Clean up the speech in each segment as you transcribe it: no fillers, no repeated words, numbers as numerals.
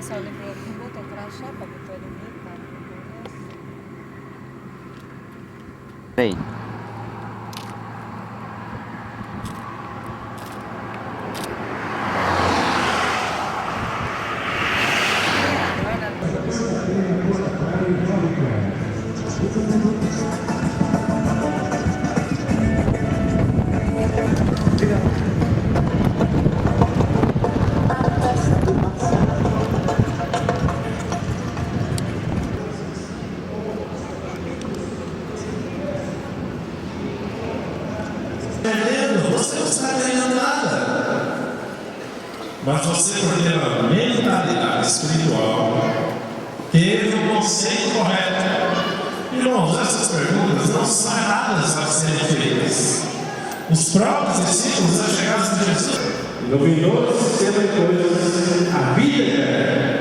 pessoal lembrou que botou crachá para botar ele ver, tá? Aí. Você não está ganhando nada. Mas você, por ter uma mentalidade espiritual, teve o conceito correto. Irmãos, essas perguntas não são erradas a serem feitas. Os próprios discípulos já chegaram a Jesus. No vindouro sistema de coisas, a vida é.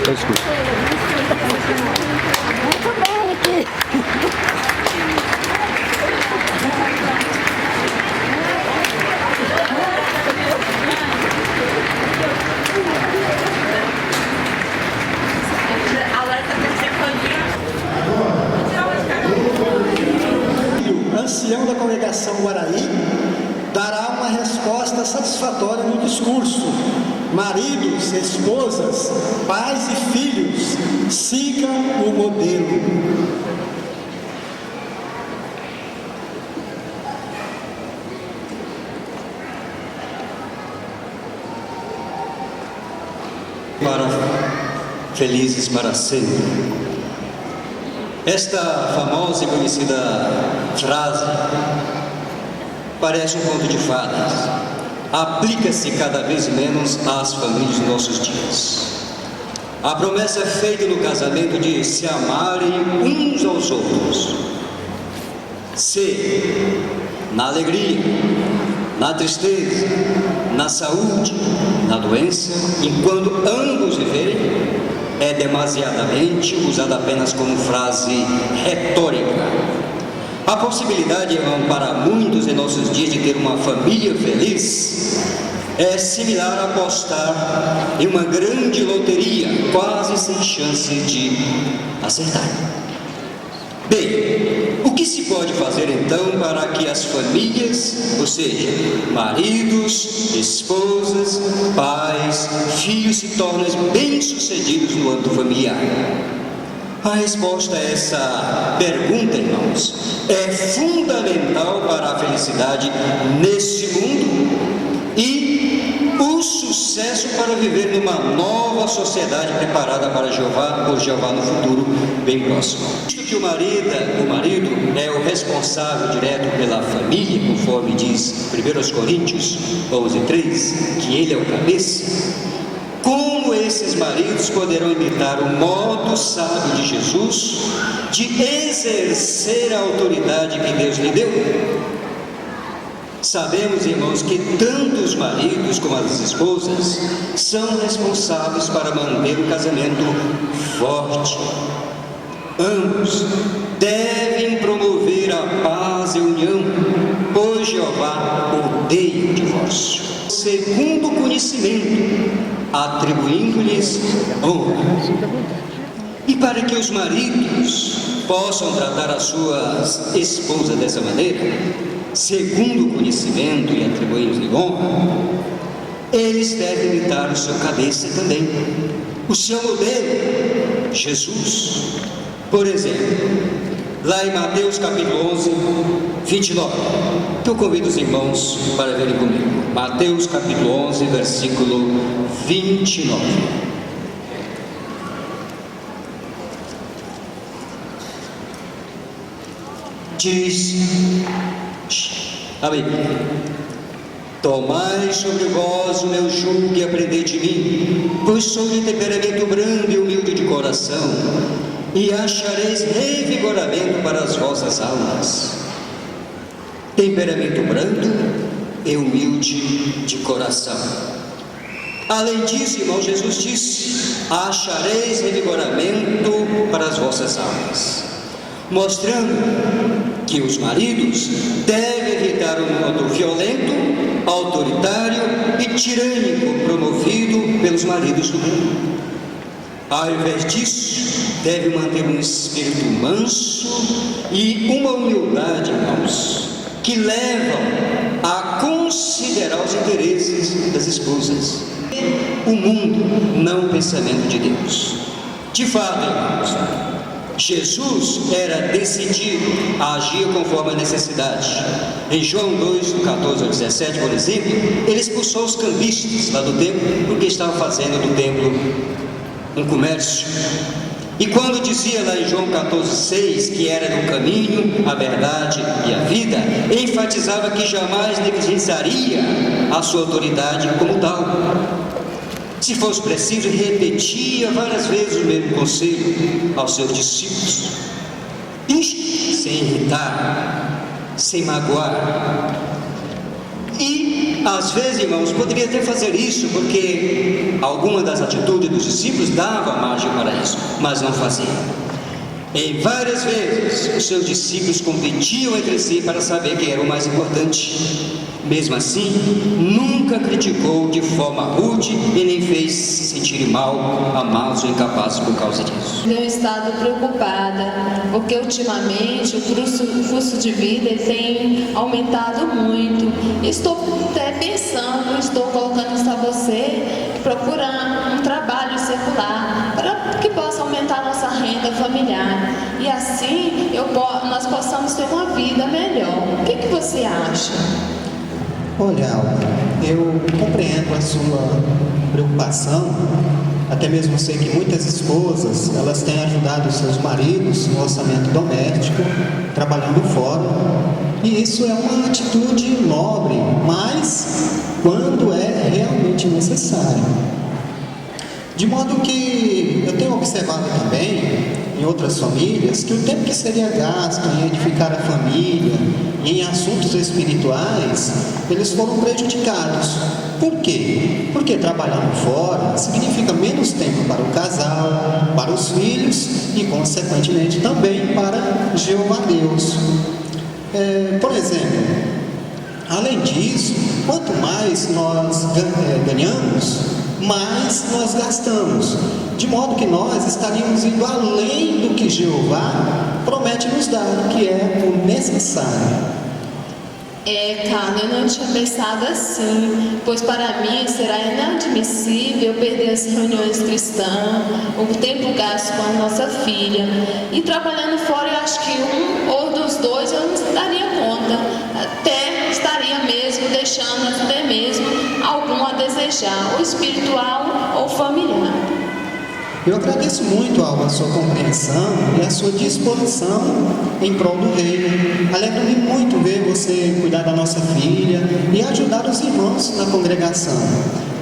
Eu escuto. Muito bem aqui. O ancião da congregação Guaraí dará uma resposta satisfatória no discurso. Maridos, esposas, pais e filhos, sigam o modelo. Felizes para sempre. Esta famosa e conhecida frase parece um conto de fadas. Aplica-se cada vez menos às famílias dos nossos dias. A promessa é feita no casamento de se amarem uns aos outros. Se, na alegria, na tristeza, na saúde, na doença, enquanto ambos viverem, é demasiadamente usada apenas como frase retórica. A possibilidade, irmão, para muitos em nossos dias de ter uma família feliz é similar a apostar em uma grande loteria, quase sem chance de acertar. Bem, o que se pode fazer então para que as famílias, ou seja, maridos, esposas, pais, filhos se tornem bem-sucedidos no âmbito familiar? A resposta a essa pergunta, irmãos, é fundamental para a felicidade neste mundo e o sucesso para viver numa nova sociedade preparada para por Jeová no futuro bem próximo. Visto que o marido é o responsável direto pela família, conforme diz 1 Coríntios 11:3, que ele é o cabeça, como esses maridos poderão imitar o modo sábio de Jesus de exercer a autoridade que Deus lhe deu? Sabemos, irmãos, que tanto os maridos como as esposas são responsáveis para manter o casamento forte. Ambos devem promover a paz e a união, pois Jeová odeia o divórcio. Segundo o conhecimento, atribuindo-lhes honra. E para que os maridos possam tratar as suas esposas dessa maneira, segundo o conhecimento e atribuindo-lhe honra, eles devem imitar o seu cabeça também, o seu modelo, Jesus. Por exemplo, lá em Mateus capítulo 11, 29. Eu convido os irmãos para verem comigo. Mateus capítulo 11, versículo 29. diz a Bíblia: tomai sobre vós o meu jugo e aprendei de mim, pois sou de temperamento brando e humilde de coração, e achareis revigoramento para as vossas almas. Temperamento brando e humilde de coração. Além disso, irmão, Jesus disse: achareis revigoramento para as vossas almas, mostrando que os maridos devem evitar um mundo violento, autoritário e tirânico promovido pelos maridos do mundo. Ao invés disso, deve manter um espírito manso e uma humildade, irmãos, que levam a considerar os interesses das esposas, o mundo, não o pensamento de Deus. De fato, irmãos, Jesus era decidido a agir conforme a necessidade. Em João 2, do 14 ao 17, por exemplo, ele expulsou os cambistas lá do templo, porque estavam fazendo do templo um comércio. E quando dizia lá em João 14, 6, que era do caminho, a verdade e a vida, enfatizava que jamais negligenciaria a sua autoridade como tal. Se fosse preciso, repetia várias vezes o mesmo conselho aos seus discípulos. Isto sem irritar, sem magoar. E, às vezes, irmãos, poderia até fazer isso, porque alguma das atitudes dos discípulos dava margem para isso, mas não fazia. Em várias vezes, os seus discípulos competiam entre si para saber quem era o mais importante. Mesmo assim, nunca criticou de forma rude e nem fez se sentir mal, amados ou incapazes por causa disso. Tenho estado preocupada, porque ultimamente o custo de vida tem aumentado muito. Estou até pensando, estou colocando isso a você, procurar um trabalho secular, para que possa aumentar nossa renda familiar. E assim nós possamos ter uma vida melhor. O que você acha? Olha, eu compreendo a sua preocupação, até mesmo sei que muitas esposas, elas têm ajudado os seus maridos no orçamento doméstico, trabalhando fora, e isso é uma atitude nobre, mas quando é realmente necessário. De modo que eu tenho observado também em outras famílias que o tempo que seria gasto em edificar a família, em assuntos espirituais, eles foram prejudicados. Por quê? Porque trabalhando fora significa menos tempo para o casal, para os filhos e, consequentemente, também para Jeová Deus. Por exemplo, além disso, quanto mais nós ganhamos, mais nós gastamos, de modo que nós estaríamos indo além do que Jeová promete nos dar, que é o necessário. Carla, eu não tinha pensado assim, pois para mim será inadmissível perder as reuniões cristãs, o tempo gasto com a nossa filha. E trabalhando fora, eu acho que um ou dos dois eu não daria conta, até estaria mesmo deixando até mesmo algum a desejar, ou espiritual ou familiar. Eu agradeço muito, Alva, a sua compreensão e a sua disposição em prol do reino. Alegra-me muito ver você cuidar da nossa filha e ajudar os irmãos na congregação.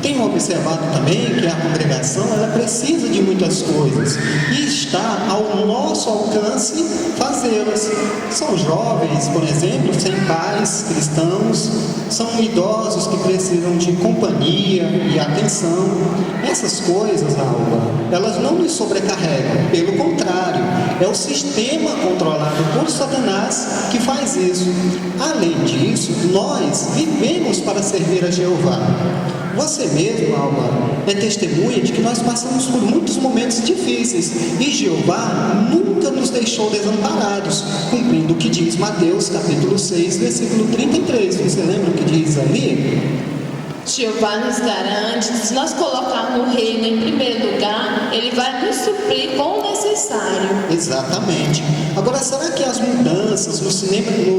Tenho observado também que a congregação ela precisa de muitas coisas e está ao nosso alcance fazê-las. São jovens, por exemplo, sem pais cristãos, são idosos que precisam de companhia e atenção. Essas coisas, Alva, elas não nos sobrecarregam, pelo contrário, é o sistema controlado por Satanás que faz isso. Além disso, nós vivemos para servir a Jeová. Você mesmo, Alva, é testemunha de que nós passamos por muitos momentos difíceis e Jeová nunca nos deixou desamparados, cumprindo o que diz Mateus capítulo 6, versículo 33. Você lembra o que diz ali? Jeová nos garante, se nós colocarmos o reino em primeiro lugar, Ele vai nos suprir com o necessário. Exatamente. Agora, será que as mudanças no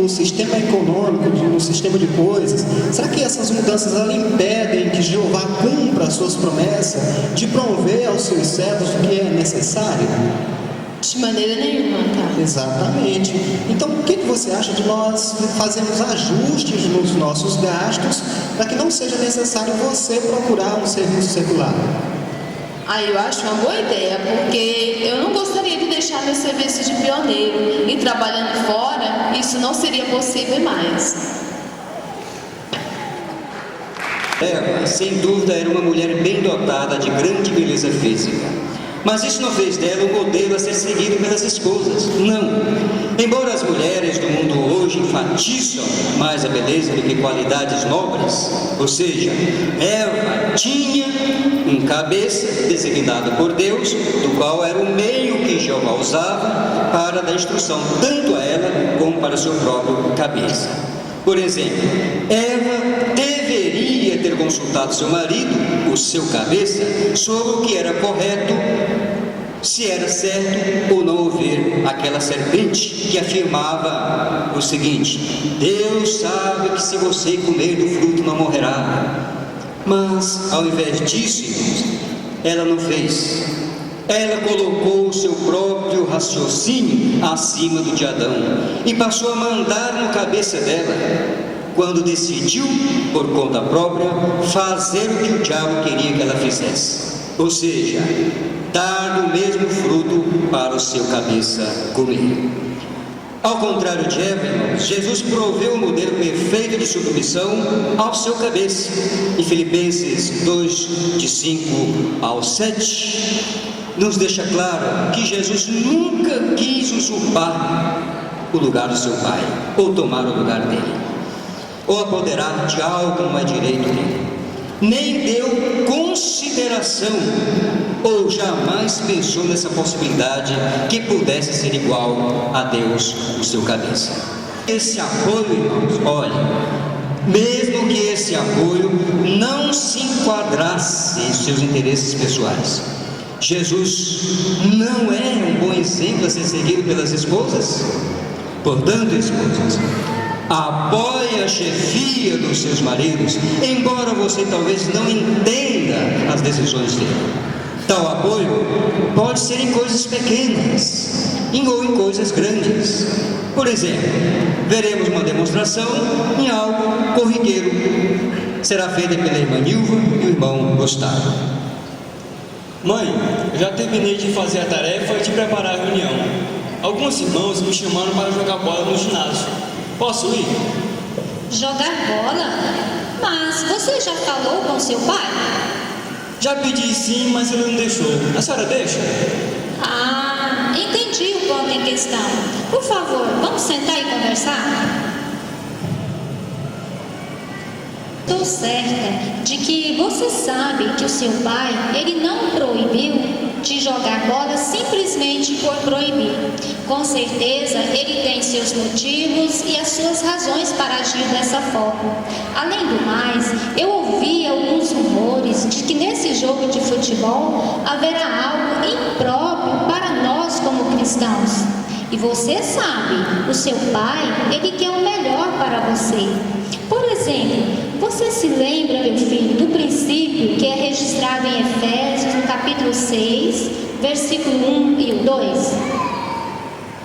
sistema econômico, no sistema de coisas, será que essas mudanças elas impedem que Jeová cumpra as suas promessas de prover aos seus servos o que é necessário? De maneira nenhuma, tá? Exatamente. Então, o que você acha de nós fazermos ajustes nos nossos gastos para que não seja necessário você procurar um serviço secular? Aí eu acho uma boa ideia, porque eu não gostaria de deixar meu serviço de pioneiro e trabalhando fora, isso não seria possível mais. Eva, sem dúvida, era uma mulher bem dotada de grande beleza física. Mas isso não fez dela um modelo a ser seguido pelas esposas. Não. Embora as mulheres do mundo hoje enfatizam mais a beleza do que qualidades nobres, ou seja, Eva tinha um cabeça designado por Deus, do qual era o meio que Jeová usava para dar instrução tanto a ela como para o seu próprio cabeça. Por exemplo, Eva deveria ter consultado seu marido, o seu cabeça, sobre o que era correto, se era certo ou não ouvir aquela serpente que afirmava o seguinte: Deus sabe que se você comer do fruto não morrerá. Mas, ao invés disso, irmãos, ela não fez. Ela colocou o seu próprio raciocínio acima do de Adão e passou a mandar na cabeça dela, quando decidiu, por conta própria, fazer o que o diabo queria que ela fizesse, ou seja, dar do mesmo fruto para o seu cabeça comer. Ao contrário de Eva, irmãos, Jesus proveu o modelo perfeito de submissão ao seu cabeça. Em Filipenses 2, de 5 ao 7, nos deixa claro que Jesus nunca quis usurpar o lugar do seu Pai, ou tomar o lugar dele, ou apoderar de algo que não é direito dele. Nem deu consideração, ou jamais pensou nessa possibilidade que pudesse ser igual a Deus, o seu cabeça. Esse apoio, irmãos, olha, mesmo que esse apoio não se enquadrasse em seus interesses pessoais, Jesus não é um bom exemplo a ser seguido pelas esposas? Portanto, esposas, apoie a chefia dos seus maridos, embora você talvez não entenda as decisões dele. Tal apoio pode ser em coisas pequenas ou em coisas grandes. Por exemplo, veremos uma demonstração em algo corriqueiro. Será feita pela irmã Nilva e o irmão Gustavo. Mãe, eu já terminei de fazer a tarefa e de preparar a reunião. Alguns irmãos me chamaram para jogar bola no ginásio. Posso ir? Jogar bola? Mas você já falou com seu pai? Já pedi sim, mas ele não deixou. A senhora deixa? Ah, entendi o ponto em questão. Por favor, vamos sentar e conversar? Estou certa de que você sabe que o seu pai, ele não proibiu de jogar bola simplesmente por proibir. Com certeza, ele tem seus motivos e as suas razões para agir dessa forma. Além do mais, eu ouvi alguns rumores de que nesse jogo de futebol haverá algo impróprio para nós como cristãos. E você sabe, o seu pai, ele quer o melhor para você. Por exemplo, você se lembra, meu filho, do princípio que é registrado em Efésios, no capítulo 6, versículo 1 e 2?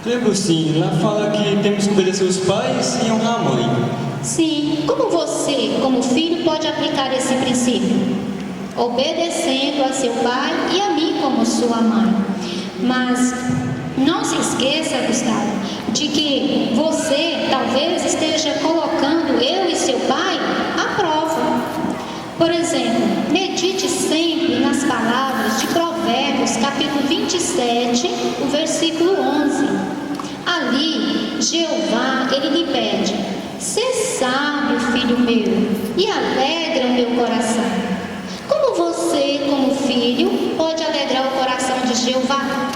Lembro sim, lá fala que temos que obedecer os pais e honrar a mãe. Sim, como você, como filho, pode aplicar esse princípio? Obedecendo a seu pai e a mim como sua mãe. Mas não se esqueça, Gustavo, de que você talvez esteja colocando eu e seu pai à prova. Por exemplo, medite sempre nas palavras de Provérbios, capítulo 27, o versículo 11. Ali, Jeová, ele lhe pede: "Sê sábio, filho meu, e alegra o meu coração." Como você, como filho, pode alegrar o coração de Jeová?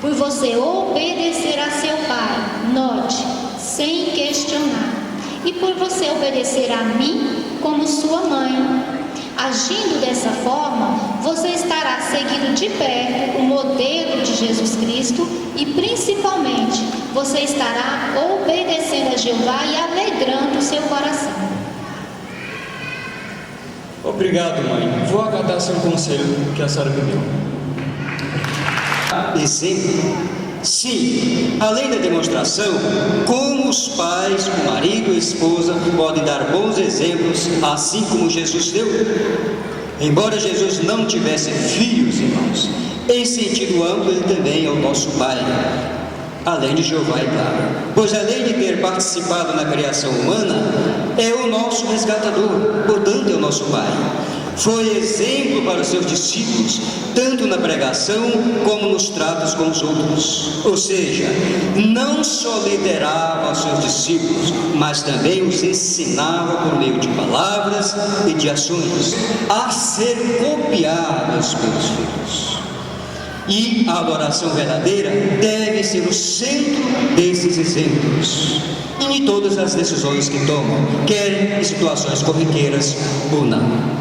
Por você obedecer a seu pai, note, sem questionar. E por você obedecer a mim como sua mãe. Agindo dessa forma, você estará seguindo de perto o modelo de Jesus Cristo e, principalmente, você estará obedecendo a Jeová e alegrando o seu coração. Obrigado, mãe. Vou acatar seu conselho que a senhora me deu. Exemplo Sim, além da demonstração, como os pais, o marido e a esposa podem dar bons exemplos, assim como Jesus deu. Embora Jesus não tivesse filhos, irmãos, em sentido amplo, ele também é o nosso Pai, além de Jeová, é claro. Pois além de ter participado na criação humana, é o nosso resgatador, portanto é o nosso Pai. Foi exemplo para os seus discípulos, tanto na pregação como nos tratos com os outros. Ou seja, não só liderava os seus discípulos, mas também os ensinava por meio de palavras e de ações a ser copiadas pelos filhos. E a adoração verdadeira deve ser o centro desses exemplos e de todas as decisões que tomam, quer em situações corriqueiras ou não.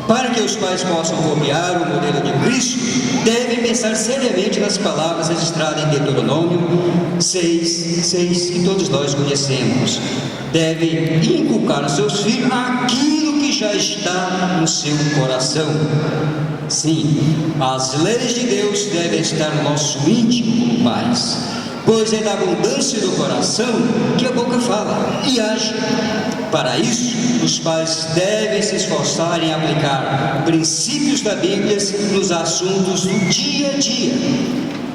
Para que os pais possam copiar o modelo de Cristo, devem pensar seriamente nas palavras registradas em Deuteronômio 6, que todos nós conhecemos. Devem inculcar aos seus filhos aquilo que já está no seu coração. Sim, as leis de Deus devem estar no nosso íntimo, pais, pois é da abundância do coração que a boca fala e age. Para isso, os pais devem se esforçar em aplicar princípios da Bíblia nos assuntos do dia a dia,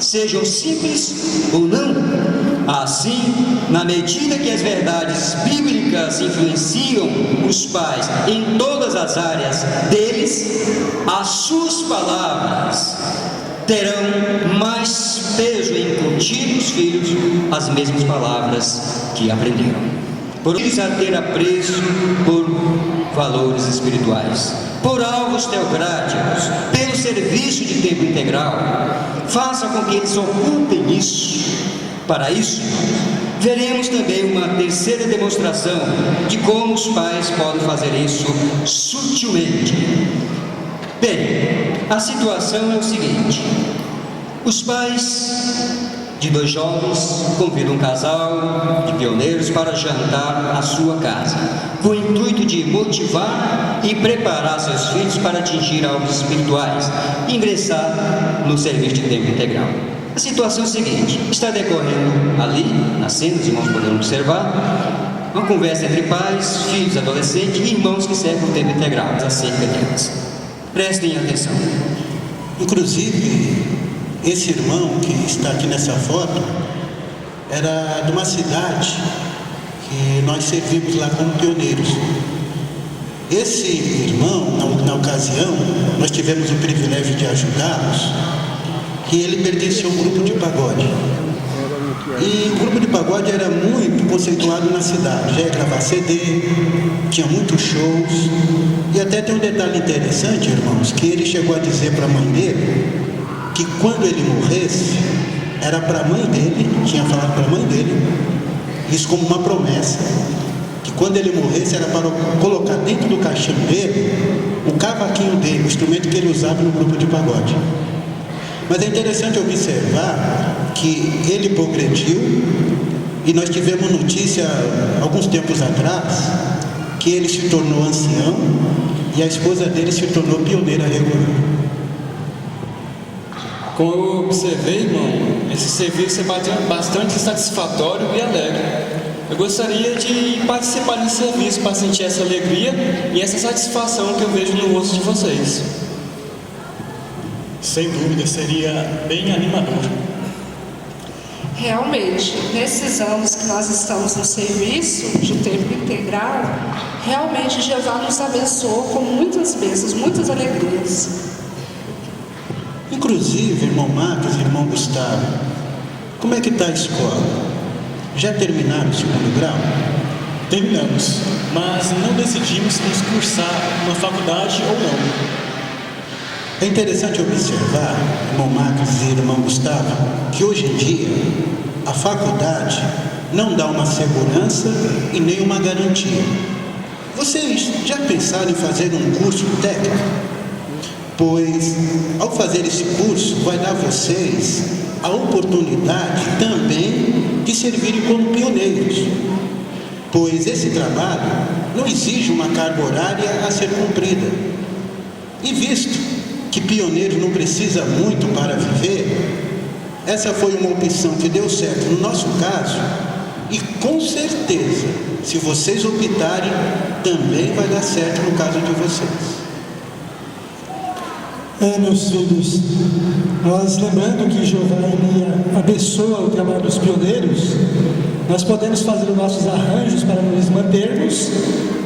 sejam simples ou não. Assim, na medida que as verdades bíblicas influenciam os pais em todas as áreas deles, as suas palavras terão mais peso em incutir nos filhos as mesmas palavras que aprenderam. Por isso, a ter apreço por valores espirituais, por alvos teocráticos, pelo serviço de tempo integral, faça com que eles ocupem isso. Para isso, veremos também uma terceira demonstração de como os pais podem fazer isso sutilmente. Bem, a situação é o seguinte: os pais de 2 jovens convidam um casal de pioneiros para jantar à sua casa, com o intuito de motivar e preparar seus filhos para atingir alvos espirituais e ingressar no serviço de tempo integral. A situação é a seguinte: está decorrendo ali, na cena, os irmãos poderão observar, uma conversa entre pais, filhos, adolescentes e irmãos que servem o tempo integral acerca delas. Prestem atenção. Inclusive, esse irmão que está aqui nessa foto era de uma cidade que nós servimos lá como pioneiros. Esse irmão, na ocasião, nós tivemos o privilégio de ajudá-los, que ele pertencia a um grupo de pagode. E o grupo de pagode era muito conceituado na cidade, já ia gravar CD, tinha muitos shows, e até tem um detalhe interessante, irmãos, que ele chegou a dizer para a mãe dele que quando ele morresse, era para a mãe dele, tinha falado para a mãe dele, isso como uma promessa, que quando ele morresse era para colocar dentro do caixão dele o cavaquinho dele, o instrumento que ele usava no grupo de pagode. Mas é interessante observar que ele progrediu e nós tivemos notícia alguns tempos atrás que ele se tornou ancião e a esposa dele se tornou pioneira regular. Como eu observei, irmão, esse serviço é bastante satisfatório e alegre. Eu gostaria de participar desse serviço para sentir essa alegria e essa satisfação que eu vejo no rosto de vocês. Sem dúvida, seria bem animador. Realmente, nesses anos que nós estamos no serviço de tempo integral, realmente Jeová nos abençoou com muitas bênçãos, muitas alegrias. Inclusive, irmão Marcos e irmão Gustavo, como é que está a escola? Já terminaram o 2º grau? Terminamos, mas não decidimos nos cursar uma faculdade ou não. É interessante observar, irmão Marcos e irmão Gustavo, que hoje em dia a faculdade não dá uma segurança e nem uma garantia. Vocês já pensaram em fazer um curso técnico? Pois, ao fazer esse curso, vai dar a vocês a oportunidade também de servirem como pioneiros. Pois esse trabalho não exige uma carga horária a ser cumprida. E visto que pioneiro não precisa muito para viver, Essa foi uma opção que deu certo no nosso caso, e com certeza, se vocês optarem, também vai dar certo no caso de vocês. Meus filhos, nós lembrando que Jeová ele abençoa o trabalho dos pioneiros, nós podemos fazer os nossos arranjos para nos mantermos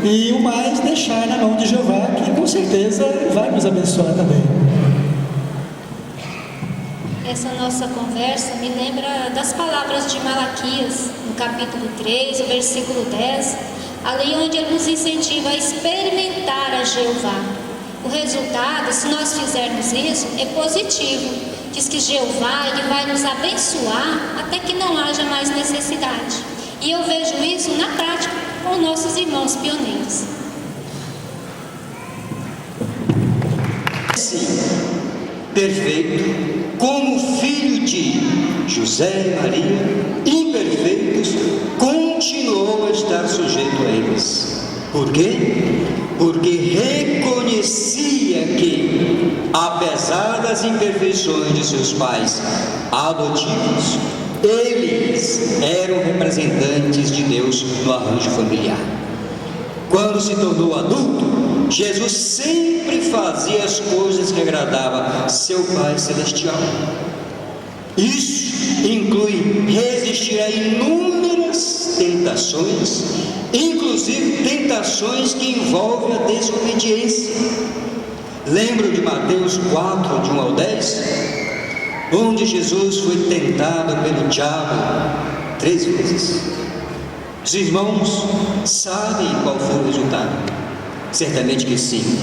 e o mais deixar na mão de Jeová, que com certeza vai nos abençoar também. Essa nossa conversa me lembra das palavras de Malaquias, no capítulo 3, o versículo 10, ali onde ele nos incentiva a experimentar a Jeová. O resultado, se nós fizermos isso, é positivo. Diz que Jeová ele vai nos abençoar até que não haja mais necessidade. E eu vejo isso na prática com nossos irmãos pioneiros. Sim, perfeito, como filho de José e Maria, imperfeitos, continuou a estar sujeito a eles. Por quê? Porque reconhecia que, apesar das imperfeições de seus pais adotivos, eles eram representantes de Deus no arranjo familiar. Quando se tornou adulto, Jesus sempre fazia as coisas que agradavam seu Pai Celestial. Isso inclui resistir a inúmeras tentações, inclusive tentações que envolvem a desobediência. Lembram de Mateus 4, de 1 ao 10? Onde Jesus foi tentado pelo diabo 3 vezes. Os irmãos sabem qual foi o resultado? Certamente que sim.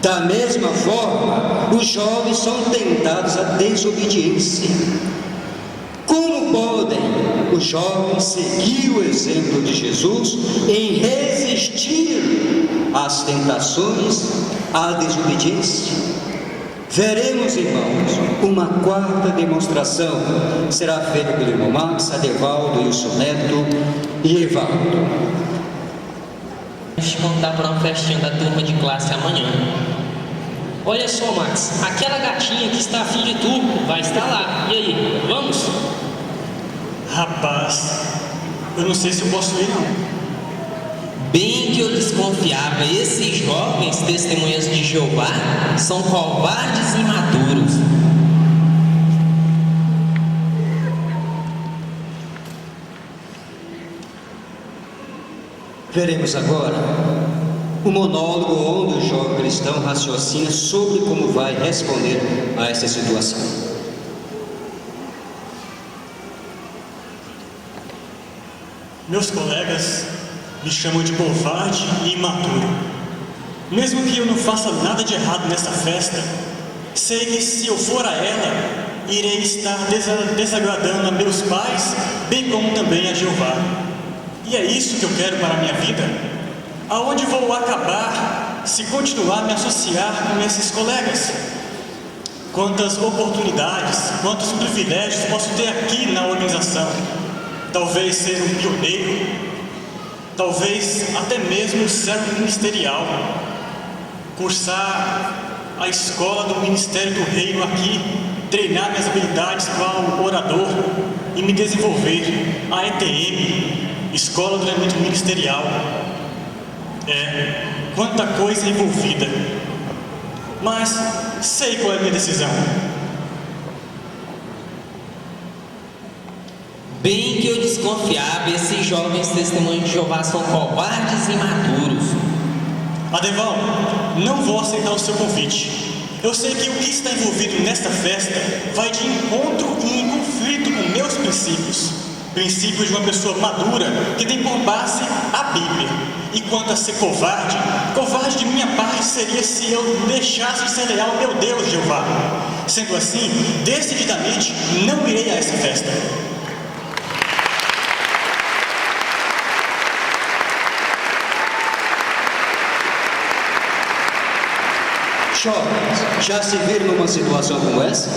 Da mesma forma, os jovens são tentados à desobediência. Como podem os jovens seguir o exemplo de Jesus em resistir às tentações, à desobediência? Veremos, irmãos, uma quarta demonstração. Será feita pelo irmão Max, Adevaldo, Wilson Neto e Evaldo. A gente contar para uma festinha da turma de classe amanhã. Olha só, Max, aquela gatinha que está afim de tu vai estar lá. E aí, vamos? Rapaz, eu não sei se eu posso ir, não. Bem que eu desconfiava, esses jovens testemunhas de Jeová são covardes e imaturos. Veremos agora o monólogo onde o jovem cristão raciocina sobre como vai responder a essa situação. Meus colegas me chamam de covarde e imaturo. Mesmo que eu não faça nada de errado nessa festa, sei que se eu for a ela, irei estar desagradando a meus pais, bem como também a Jeová. E é isso que eu quero para a minha vida? Aonde vou acabar se continuar a me associar com esses colegas? Quantas oportunidades, quantos privilégios posso ter aqui na organização? Talvez ser um pioneiro, talvez até mesmo servo ministerial, cursar a escola do Ministério do Reino aqui, treinar minhas habilidades como orador e me desenvolver, a ETM, Escola do Treinamento Ministerial. Quanta coisa envolvida, mas sei qual é a minha decisão. Bem que eu desconfiava, esses jovens testemunhos de Jeová são covardes e imaturos. Adeval, não vou aceitar o seu convite. Eu sei que o que está envolvido nesta festa vai de encontro e em conflito com meus princípios. Princípios de uma pessoa madura que tem por base a Bíblia. E quanto a ser covarde, covarde de minha parte seria se eu deixasse de ser leal ao meu Deus, Jeová. Sendo assim, decididamente não irei a essa festa. Jovens, já se viram numa situação como essa?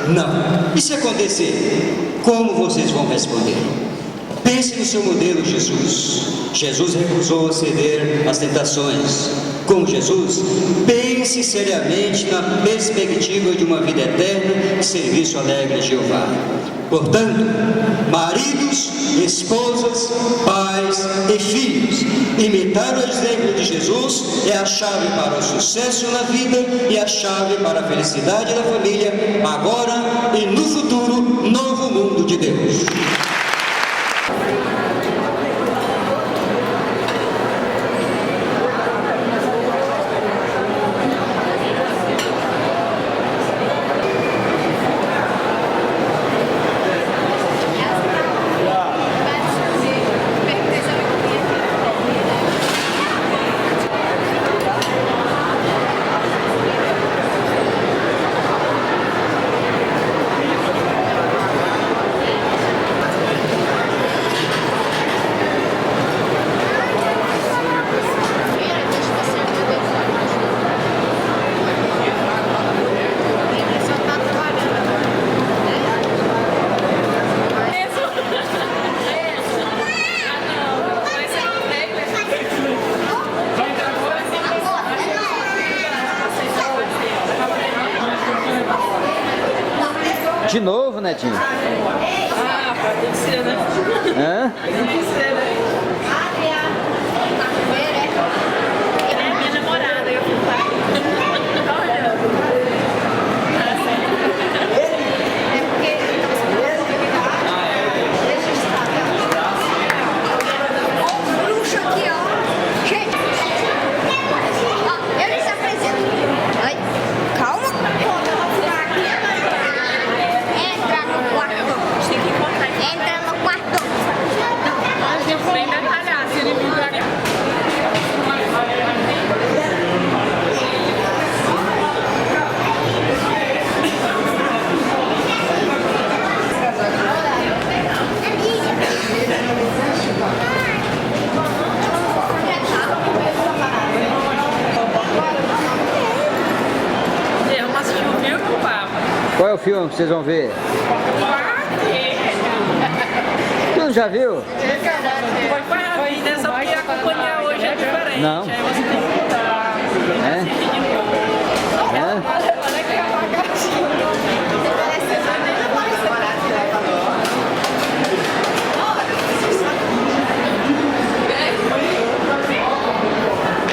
Não. E se acontecer, como vocês vão responder? Pense no seu modelo, Jesus. Jesus recusou ceder às tentações. Como Jesus, pense seriamente na perspectiva de uma vida eterna e serviço alegre a Jeová. Portanto, maridos, esposas, pais e filhos, imitar o exemplo de Jesus é a chave para o sucesso na vida e a chave para a felicidade da família, agora e no futuro, novo mundo de Deus. De novo, Netinho? Ah, pode ser, né? Hã? Tem que ser, né? É minha namorada, eu fui lá. Tá olhando. Bruxo aqui, ó. Gente, ó, eu lhes apresento. Oi, calma. Entra no quarto. Tem que encontrar. Entra no quarto. Bem detalhado, se ele me jogar. Vamos assistir o filme, papo? Qual é o filme que vocês vão ver? Tu não já viu? Foi nessa porque acompanhar hoje é diferente. Não. Aí você tem que mudar. É? Olha que abacaxi.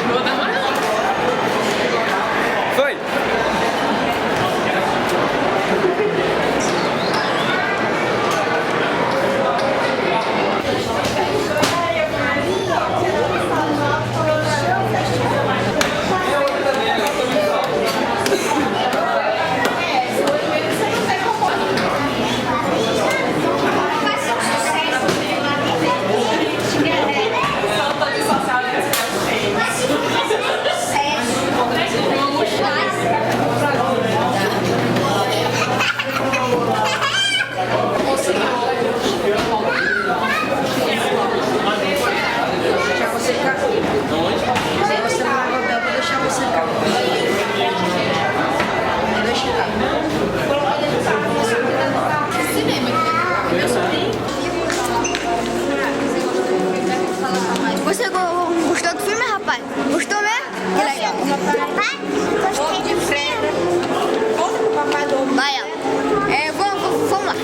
Vou dar uma. Foi! Você gostou do filme, rapaz? Gostou mesmo? Que legal. Papai, gostei do filme. Vai, ó. Vamos lá.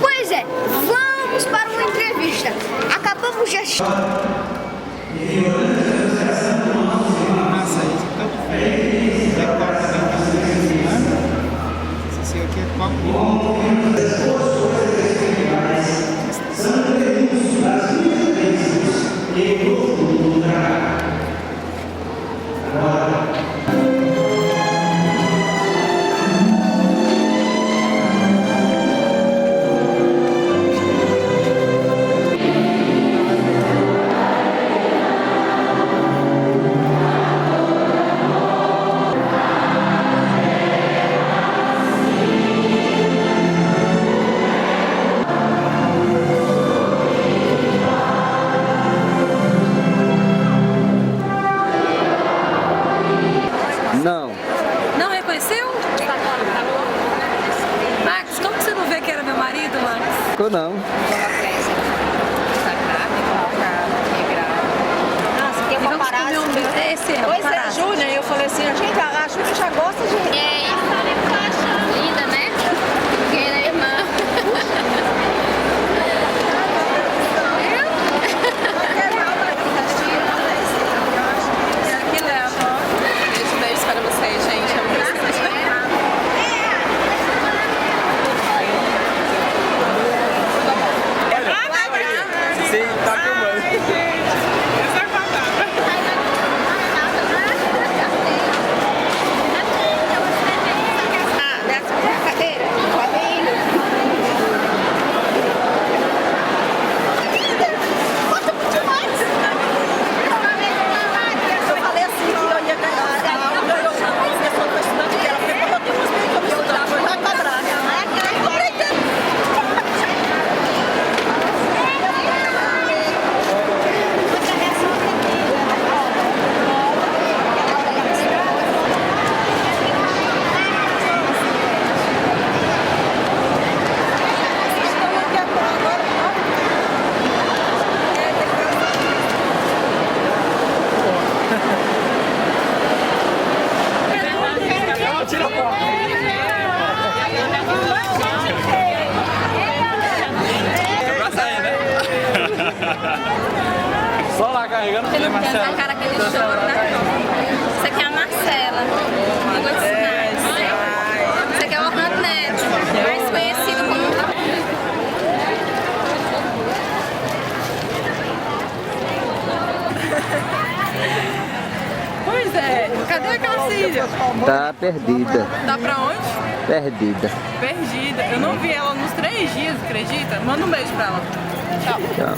Pois é, vamos para uma entrevista. Acabamos de assistir. Ficou não. Tem essa cara aquele choro, né? Essa aqui é a Marcela. Esse aqui é o Orlando Neto, mais conhecido como... Pois é, cadê a Cacília? Tá perdida. Tá pra onde? Perdida. Perdida. Eu não vi ela nos 3 dias, acredita? Manda um beijo pra ela. Tchau. Tchau.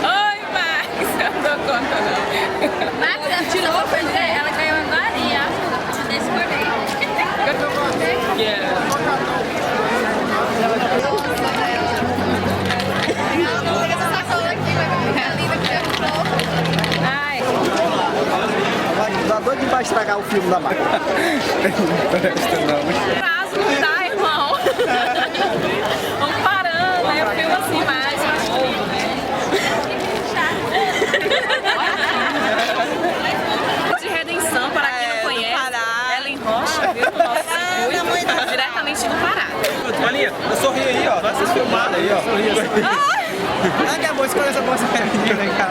Oi, Max. Eu não dou conta, não. Max, ela tirou, pois é, ela caiu agora e acho que desse correio. Tá doido demais de estragar o filme da máquina. Não presta não. Prazo não dá, irmão. Vamos parando, né? O filme assim mais. De redenção, para quem não conhece, Ellen Rocha, viu? No nosso circuito, diretamente do Pará. Maninha, eu sorri aí, ó. Vai ser filmado aí, ó. Sorri assim. Ah, que é bom, escolha essa bolsa feminina, vem cá.